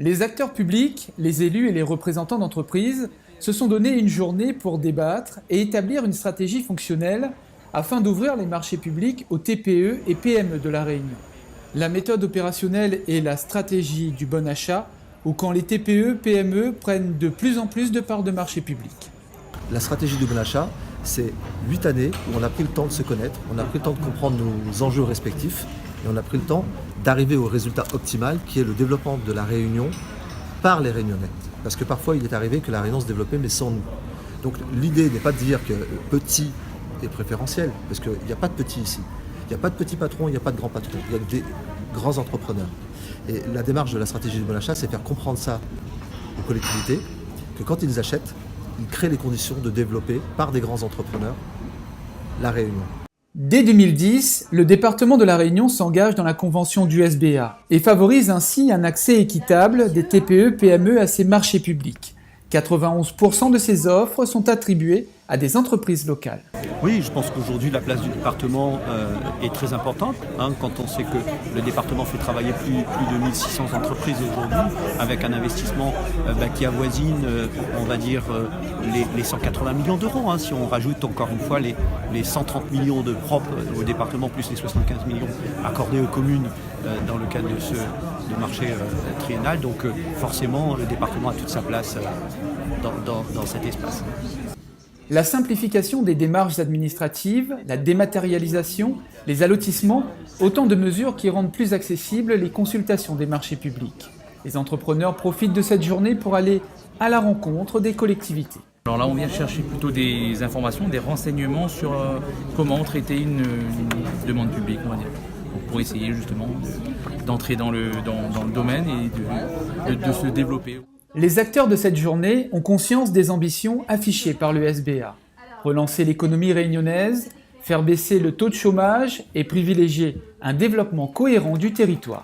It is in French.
Les acteurs publics, les élus et les représentants d'entreprises se sont donné une journée pour débattre et établir une stratégie fonctionnelle afin d'ouvrir les marchés publics aux TPE et PME de La Réunion. La méthode opérationnelle est la stratégie du bon achat, ou quand les TPE, PME prennent de plus en plus de parts de marché public. La stratégie du bon achat, c'est 8 années où on a pris le temps de se connaître, on a pris le temps de comprendre nos enjeux respectifs et on a pris le temps d'arriver au résultat optimal qui est le développement de La Réunion par les Réunionnais. Parce que parfois il est arrivé que La Réunion se développait mais sans nous. Donc l'idée n'est pas de dire que petit est préférentiel, parce qu'il n'y a pas de petit ici. Il n'y a pas de petits patrons, il n'y a pas de grands patrons, il y a des grands entrepreneurs. Et la démarche de la stratégie du bon achat, c'est faire comprendre ça aux collectivités, que quand ils achètent, ils créent les conditions de développer par des grands entrepreneurs La Réunion. Dès 2010, le département de La Réunion s'engage dans la convention du SBA et favorise ainsi un accès équitable des TPE-PME à ces marchés publics. 91% de ces offres sont attribuées à des entreprises locales. Oui, je pense qu'aujourd'hui la place du département est très importante. Quand on sait que le département fait travailler plus de 1600 entreprises aujourd'hui, avec un investissement qui avoisine, on va dire, les 180 millions d'euros. Si on rajoute encore une fois les 130 millions de propres au département, plus les 75 millions accordés aux communes dans le cadre de ce marché triennal. Donc forcément, le département a toute sa place dans cet espace. La simplification des démarches administratives, la dématérialisation, les allotissements, autant de mesures qui rendent plus accessibles les consultations des marchés publics. Les entrepreneurs profitent de cette journée pour aller à la rencontre des collectivités. Alors là, on vient chercher plutôt des informations, des renseignements sur comment traiter une demande publique, on va dire, pour essayer justement d'entrer dans le domaine et de se développer. Les acteurs de cette journée ont conscience des ambitions affichées par le SBA. Relancer l'économie réunionnaise, faire baisser le taux de chômage et privilégier un développement cohérent du territoire.